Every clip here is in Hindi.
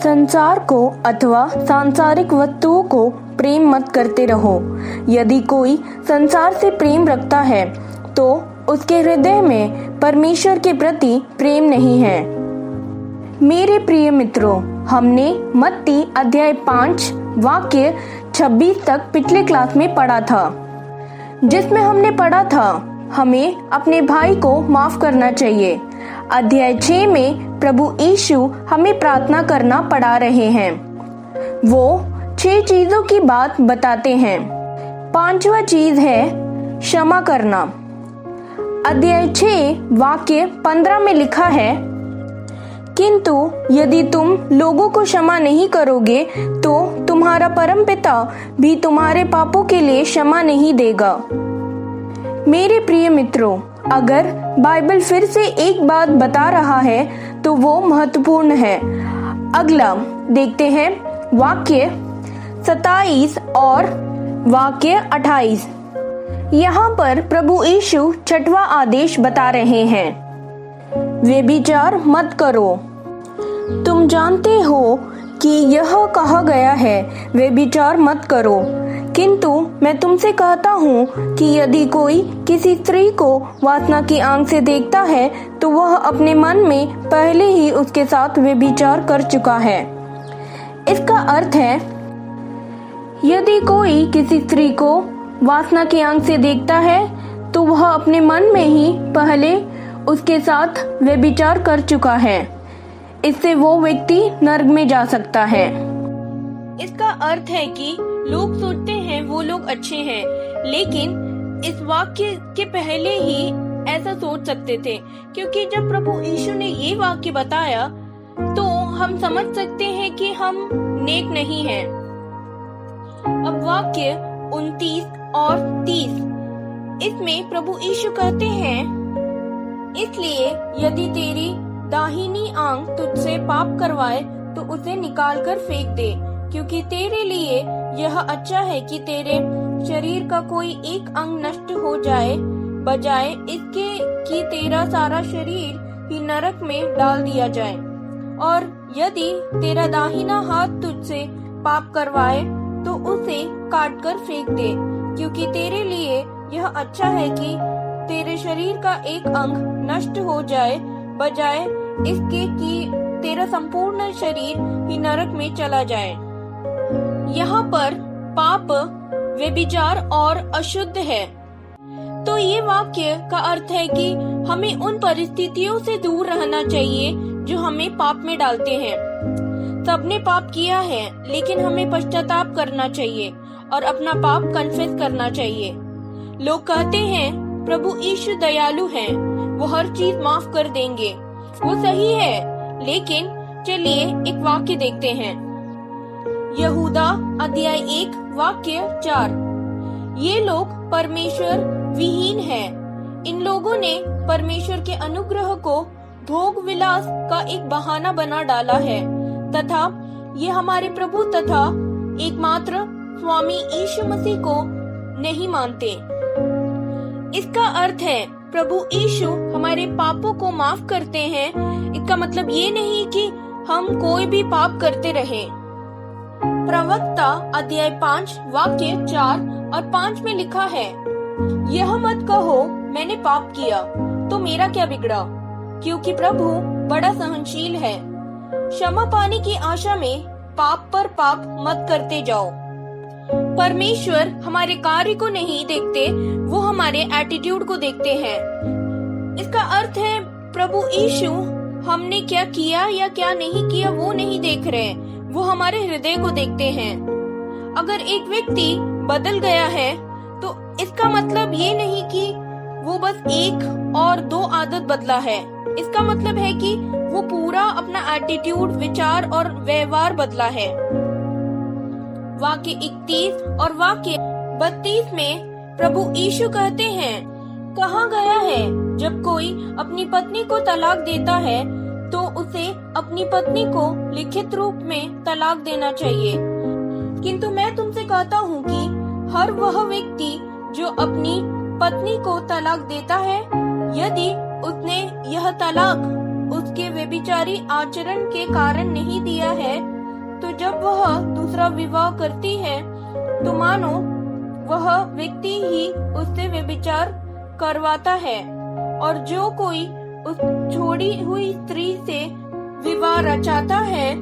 संसार को अथवा सांसारिक वस्तुओं को प्रेम मत करते रहो। यदि कोई संसार से प्रेम रखता है तो उसके हृदय में परमेश्वर के प्रति प्रेम नहीं है। मेरे प्रिय मित्रों, हमने मत्ती अध्याय 5 वाक्य 26 तक पिछले क्लास में पढ़ा था, जिसमें हमने पढ़ा था हमें अपने भाई को माफ करना चाहिए। अध्याय 6 में प्रभु यीशु हमें प्रार्थना करना पढ़ा रहे हैं। वो 6 चीजों की बात बताते हैं। 5वां चीज है क्षमा करना। अध्याय 6 वाक्य 15 में लिखा है, किंतु यदि तुम लोगों को क्षमा नहीं करोगे तो तुम्हारा परमपिता भी तुम्हारे पापों के लिए क्षमा नहीं देगा। मेरे प्रिय मित्रों, अगर बाइबल फिर से एक बात बता रहा है तो वो महत्वपूर्ण है। अगला देखते हैं वाक्य 27 और वाक्य 28। यहाँ पर प्रभु यीशु 6वां आदेश बता रहे हैं, व्यभिचार मत करो। तुम जानते हो कि यह कहा गया है, व्यभिचार मत करो। किंतु मैं तुमसे कहता हूँ कि यदि कोई किसी स्त्री को वासना की आंख से देखता है तो वह अपने मन में पहले ही उसके साथ व्यभिचार कर चुका है। इसका अर्थ है, यदि कोई किसी स्त्री को वासना की आंख से देखता है तो वह अपने मन में ही पहले उसके साथ व्यभिचार कर चुका है। इससे वो व्यक्ति नरक में जा सकता है। इसका अर्थ है कि लोग सोचते हैं वो लोग अच्छे हैं, लेकिन इस वाक्य के पहले ही ऐसा सोच सकते थे, क्योंकि जब प्रभु यीशु ने ये वाक्य बताया तो हम समझ सकते हैं कि हम नेक नहीं हैं। अब वाक्य 29 और 30, इसमें प्रभु यीशु कहते हैं, इसलिए यदि तेरी दाहिनी आंख तुझसे पाप करवाए तो उसे निकाल कर फेंक दे, क्योंकि तेरे लिए यह अच्छा है कि तेरे शरीर का कोई एक अंग नष्ट हो जाए, बजाय इसके कि तेरा सारा शरीर ही नरक में डाल दिया जाए। और यदि तेरा दाहिना हाथ तुझसे पाप करवाए तो उसे काट कर फेंक दे, क्योंकि तेरे लिए यह अच्छा है कि तेरे शरीर का एक अंग नष्ट हो जाए, बजाय इसके कि तेरा संपूर्ण शरीर ही नरक में चला जाए। यहाँ पर पाप, व्यभिचार और अशुद्ध है। तो ये वाक्य का अर्थ है कि हमें उन परिस्थितियों से दूर रहना चाहिए जो हमें पाप में डालते हैं। सबने पाप किया है, लेकिन हमें पश्चाताप करना चाहिए और अपना पाप कन्फेस करना चाहिए। लोग कहते हैं प्रभु यीशु दयालु हैं, वो हर चीज माफ कर देंगे। वो सही है, लेकिन चलिए एक वाक्य देखते हैं। यहूदा अध्याय 1 वाक्य 4, ये लोग परमेश्वर विहीन हैं। इन लोगों ने परमेश्वर के अनुग्रह को भोग विलास का एक बहाना बना डाला है, तथा ये हमारे प्रभु तथा एकमात्र स्वामी यीशु मसीह को नहीं मानते। इसका अर्थ है प्रभु यीशु हमारे पापों को माफ करते हैं। इसका मतलब ये नहीं कि हम कोई भी पाप करते रहे। प्रवक्ता अध्याय 5 वाक्य 4 और 5 में लिखा है, यह मत कहो मैंने पाप किया तो मेरा क्या बिगड़ा, क्योंकि प्रभु बड़ा सहनशील है। क्षमा पाने की आशा में पाप पर पाप मत करते जाओ। परमेश्वर हमारे कार्य को नहीं देखते, वो हमारे एटीट्यूड को देखते हैं। इसका अर्थ है प्रभु यीशु हमने क्या किया या क्या नहीं किया वो नहीं देख रहे, वो हमारे हृदय को देखते हैं। अगर एक व्यक्ति बदल गया है तो इसका मतलब ये नहीं कि वो बस 1 और 2 आदत बदला है। इसका मतलब है कि वो पूरा अपना एटीट्यूड, विचार और व्यवहार बदला है। वाक्य 31 और वाक्य 32 में प्रभु यीशु कहते हैं, कहा गया है जब कोई अपनी पत्नी को तलाक देता है तो उसे अपनी पत्नी को लिखित रूप में तलाक देना चाहिए। किंतु मैं तुमसे कहता हूँ कि हर वह व्यक्ति जो अपनी पत्नी को तलाक देता है, यदि उसने यह यह तलाक उसके व्यभिचारी आचरण के कारण नहीं दिया है, तो जब वह दूसरा विवाह करती है तो मानो वह व्यक्ति ही उससे व्यभिचार करवाता है, और जो कोई उस छोड़ी हुई स्त्री से विवाह रचाता है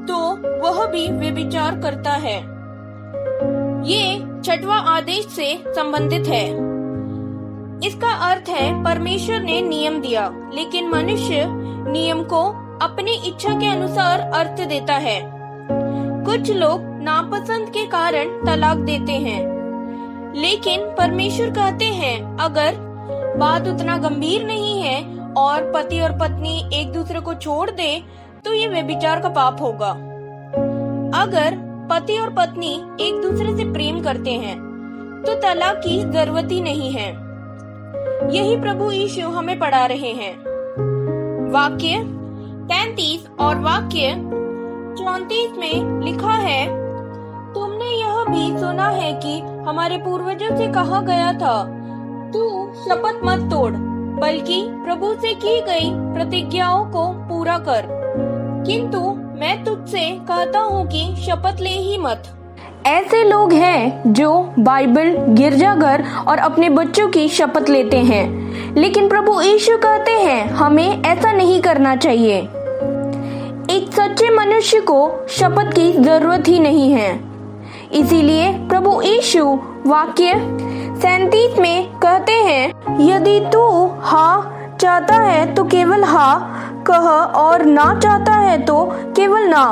तो वह भी व्यभिचार करता है। ये 6वां आदेश से संबंधित है। इसका अर्थ है परमेश्वर ने नियम दिया, लेकिन मनुष्य नियम को अपनी इच्छा के अनुसार अर्थ देता है। कुछ लोग नापसंद के कारण तलाक देते हैं, लेकिन परमेश्वर कहते हैं अगर बात उतना गंभीर नहीं है और पति और पत्नी एक दूसरे को छोड़ दे तो ये व्यभिचार का पाप होगा। अगर पति और पत्नी एक दूसरे से प्रेम करते हैं तो तलाक की जरूरत ही नहीं है। यही प्रभु यीशु हमें पढ़ा रहे हैं। वाक्य 33 और वाक्य 34 में लिखा है, तुमने यह भी सुना है कि हमारे पूर्वजों से कहा गया था, तू शपथ मत तोड़, बल्कि प्रभु से की गई प्रतिज्ञाओं को पूरा कर। किंतु मैं तुझसे कहता हूँ कि शपथ ले ही मत। ऐसे लोग हैं जो बाइबल, गिरजाघर और अपने बच्चों की शपथ लेते हैं, लेकिन प्रभु यीशु कहते हैं हमें ऐसा नहीं करना चाहिए। एक सच्चे मनुष्य को शपथ की जरूरत ही नहीं है। इसीलिए प्रभु यीशु वाक्य 37 में कहते हैं, यदि तू हाँ चाहता है तो केवल हाँ कह, और ना चाहता है तो केवल ना,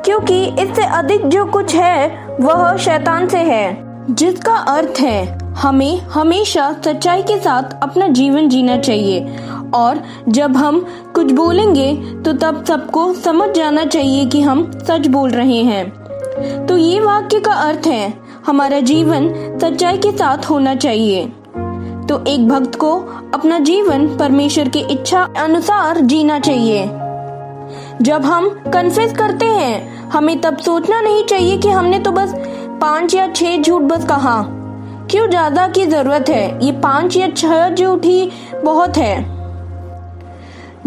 क्योंकि इससे अधिक जो कुछ है वह शैतान से है। जिसका अर्थ है हमें हमेशा सच्चाई के साथ अपना जीवन जीना चाहिए, और जब हम कुछ बोलेंगे तो तब सबको समझ जाना चाहिए कि हम सच बोल रहे हैं। तो ये वाक्य का अर्थ है हमारा जीवन सच्चाई के साथ होना चाहिए। तो एक भक्त को अपना जीवन परमेश्वर की इच्छा अनुसार जीना चाहिए। जब हम कन्फेस करते हैं हमें तब सोचना नहीं चाहिए कि हमने तो बस 5 या 6 झूठ बस कहा, क्यों ज्यादा की जरूरत है, ये 5 या 6 झूठ ही बहुत है।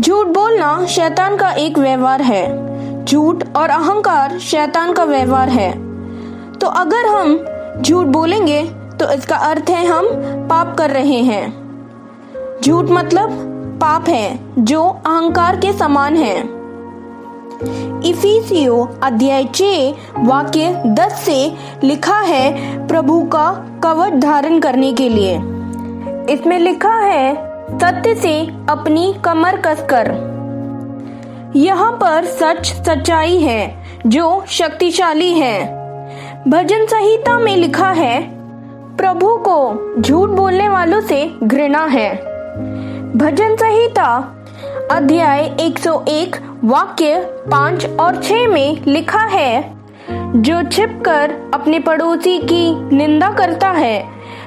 झूठ बोलना शैतान का एक व्यवहार है। झूठ और अहंकार शैतान का व्यवहार है। तो अगर हम झूठ बोलेंगे तो इसका अर्थ है हम पाप कर रहे हैं। झूठ मतलब पाप है जो अहंकार के समान है। इफिसियों अध्याय 6 वाक्य 10 से लिखा है प्रभु का कवच धारण करने के लिए। इसमें लिखा है सत्य से अपनी कमर कसकर। यहाँ पर सच सच्चाई है जो शक्तिशाली है। भजन संहिता में लिखा है प्रभु को झूठ बोलने वालों से घृणा है। भजन संहिता अध्याय 101 वाक्य 5 और 6 में लिखा है, जो छिपकर अपने पड़ोसी की निंदा करता है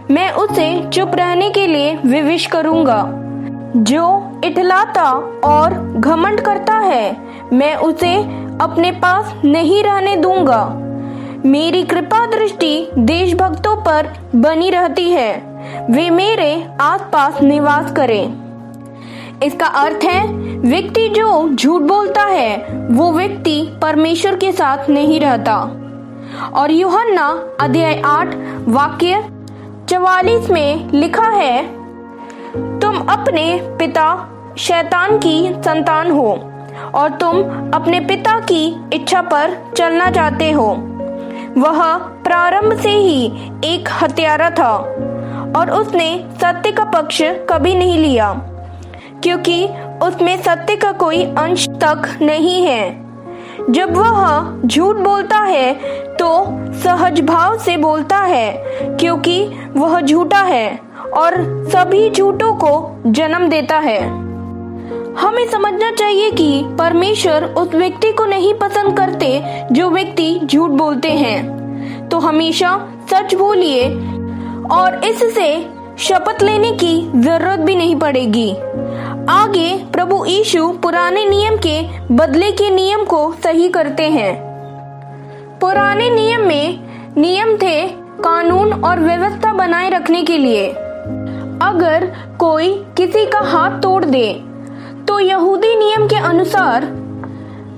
मैं उसे चुप रहने के लिए विवश करूंगा। जो इठलाता और घमंड करता है मैं उसे अपने पास नहीं रहने दूंगा। मेरी कृपा दृष्टि देशभक्तों पर बनी रहती है, वे मेरे आसपास निवास करें। इसका अर्थ है व्यक्ति जो झूठ बोलता है वो व्यक्ति परमेश्वर के साथ नहीं रहता। और यूहन्ना अध्याय 8 वाक्य 44 में लिखा है, तुम अपने पिता शैतान की संतान हो और तुम अपने पिता की इच्छा पर चलना चाहते हो। वह प्रारंभ से ही एक हत्यारा था और उसने सत्य का पक्ष कभी नहीं लिया, क्योंकि उसमें सत्य का कोई अंश तक नहीं है। जब वह झूठ बोलता है तो सहज भाव से बोलता है, क्योंकि वह झूठा है और सभी झूठों को जन्म देता है। हमें समझना चाहिए कि परमेश्वर उस व्यक्ति को नहीं पसंद करते जो व्यक्ति झूठ बोलते हैं। तो हमेशा सच बोलिए और इससे शपथ लेने की जरूरत भी नहीं पड़ेगी। आगे प्रभु यीशु पुराने नियम के बदले के नियम को सही करते हैं। पुराने नियम में नियम थे कानून और व्यवस्था बनाए रखने के लिए। अगर कोई किसी का हाथ तोड़ दे तो तो यहूदी नियम के अनुसार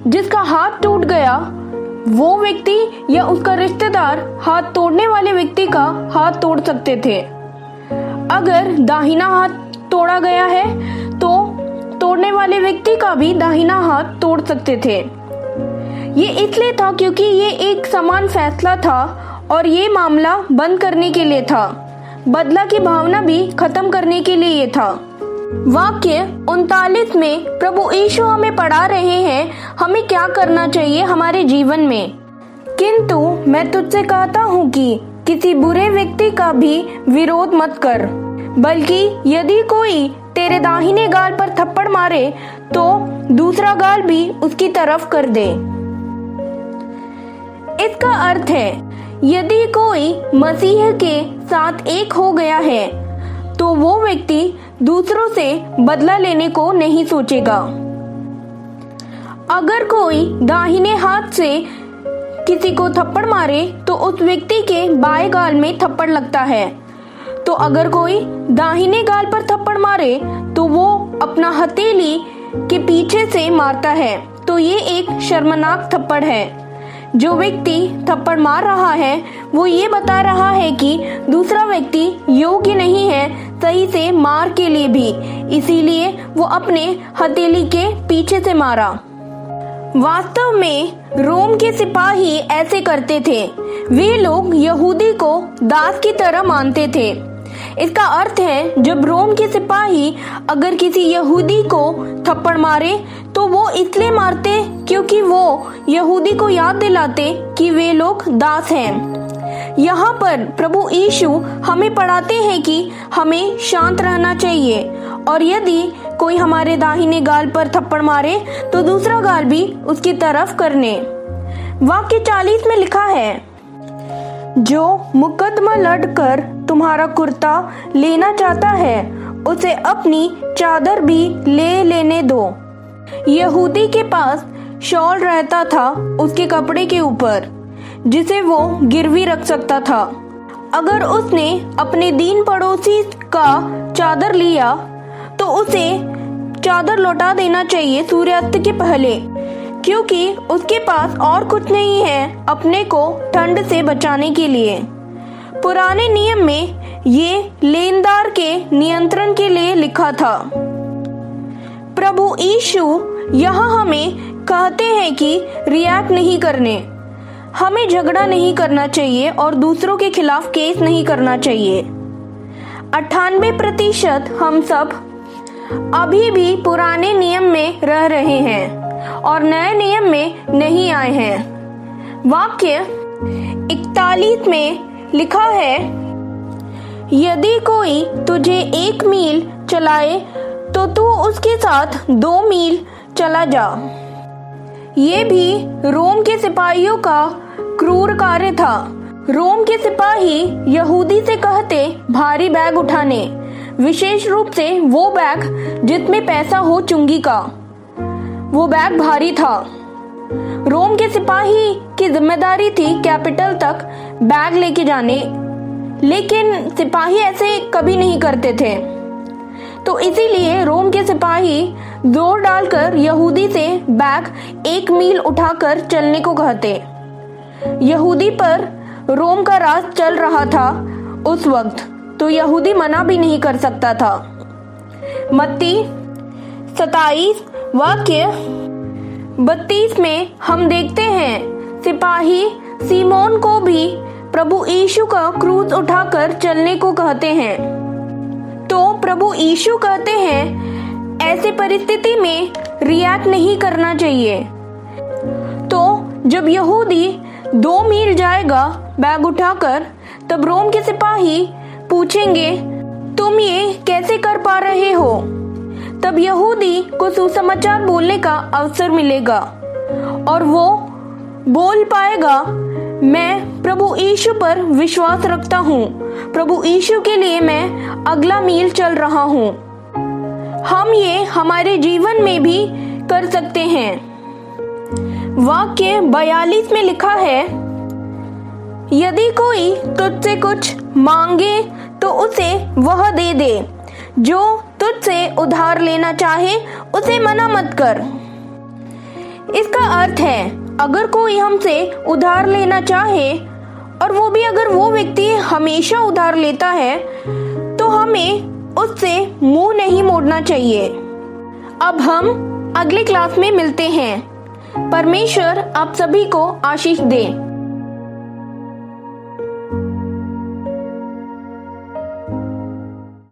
जिसका हाथ टूट गया वो व्यक्ति या उसका रिश्तेदार हाथ तोड़ने वाले व्यक्ति का हाथ तोड़ सकते थे। अगर दाहिना हाथ तोड़ा गया है तो तोड़ने वाले व्यक्ति का भी दाहिना हाथ तोड़ सकते थे। ये इसलिए था क्योंकि ये एक समान फैसला था और ये मामला बंद करने के लिए था, बदला की भावना भी खत्म करने के लिए ये था। वाक्य 39 में प्रभु यीशु हमें पढ़ा रहे हैं हमें क्या करना चाहिए हमारे जीवन में। किंतु मैं तुझसे कहता हूँ कि किसी बुरे व्यक्ति का भी विरोध मत कर, बल्कि यदि कोई तेरे दाहिने गाल पर थप्पड़ मारे तो दूसरा गाल भी उसकी तरफ कर दे। इसका अर्थ है यदि कोई मसीह के साथ एक हो गया है तो वो व्यक्ति दूसरों से बदला लेने को नहीं सोचेगा। अगर कोई दाहिने हाथ से किसी को थप्पड़ मारे तो उस व्यक्ति के बाएं गाल में थप्पड़ लगता है, तो अगर कोई दाहिने गाल पर थप्पड़ मारे तो वो अपना हथेली के पीछे से मारता है, तो ये एक शर्मनाक थप्पड़ है। जो व्यक्ति थप्पड़ मार रहा है वो ये बता रहा है कि दूसरा व्यक्ति योग्य नहीं है सही से मार के लिए भी, इसीलिए वो अपने हथेली के पीछे से मारा। वास्तव में रोम के सिपाही ऐसे करते थे, वे लोग यहूदी को दास की तरह मानते थे। इसका अर्थ है जब रोम के सिपाही अगर किसी यहूदी को थप्पड़ मारे तो वो इसलिए मारते क्योंकि वो यहूदी को याद दिलाते कि वे लोग दास हैं। यहाँ पर प्रभु यीशु हमें पढ़ाते हैं कि हमें शांत रहना चाहिए और यदि कोई हमारे दाहिने गाल पर थप्पड़ मारे तो दूसरा गाल भी उसकी तरफ करने। वाक्य 40 में लिखा है, जो मुकदमा लड़कर तुम्हारा कुर्ता लेना चाहता है उसे अपनी चादर भी ले लेने दो। यहूदी के पास शॉल रहता था उसके कपड़े के ऊपर जिसे वो गिरवी रख सकता था। अगर उसने अपने दीन पड़ोसी का चादर लिया तो उसे चादर लौटा देना चाहिए सूर्यास्त के पहले, क्योंकि उसके पास और कुछ नहीं है अपने को ठंड से बचाने के लिए। पुराने नियम में ये लेनदार के नियंत्रण के लिए लिखा था। प्रभु यीशु यहाँ हमें कहते हैं कि रिएक्ट नहीं करने, हमें झगड़ा नहीं करना चाहिए और दूसरों के खिलाफ केस नहीं करना चाहिए। 98% हम सब अभी भी पुराने नियम में रह रहे हैं और नए नियम में नहीं आए हैं। वाक्य 41 में लिखा है, यदि कोई तुझे 1 मील चलाए तो तू उसके साथ 2 मील चला जा। ये भी रोम के सिपाहियों का क्रूर कार्य था। रोम के सिपाही यहूदी से कहते भारी बैग उठाने, विशेष रूप से वो बैग जिसमें पैसा हो चुंगी का। वो बैग भारी था। रोम के सिपाही की जिम्मेदारी थी कैपिटल तक बैग लेके जाने, लेकिन सिपाही ऐसे कभी नहीं करते थे। तो इसीलिए रोम के सिपाही जोर डालकर यहूदी से बैग 1 मील उठाकर चलने को कहते। यहूदी पर रोम का राज चल रहा था उस वक्त, तो यहूदी मना भी नहीं कर सकता था। मत्ती 27 वाक्य 32 में हम देखते हैं सिपाही सीमोन को भी प्रभु यीशु का क्रूस उठाकर चलने को कहते हैं। तो प्रभु यीशु कहते हैं ऐसे परिस्थिति में रिएक्ट नहीं करना चाहिए। तो जब यहूदी 2 मील जाएगा बैग उठाकर, तब रोम के सिपाही पूछेंगे तुम ये कैसे कर पा रहे हो। तब यहूदी को सुसमाचार बोलने का अवसर मिलेगा और वो बोल पाएगा, मैं प्रभु यीशु पर विश्वास रखता हूँ, प्रभु यीशु के लिए मैं अगला मील चल रहा हूँ। हम ये हमारे जीवन में भी कर सकते हैं। वाक्य 42 में लिखा है, यदि कोई तुझसे कुछ मांगे तो उसे वह दे दे जो तुझसे उधार लेना चाहे उसे मना मत कर। इसका अर्थ है, अगर कोई हमसे उधार लेना चाहे और वो भी अगर वो व्यक्ति हमेशा उधार लेता है तो हमें उससे मुंह नहीं मोड़ना चाहिए। अब हम अगले क्लास में मिलते हैं। परमेश्वर आप सभी को आशीष दे।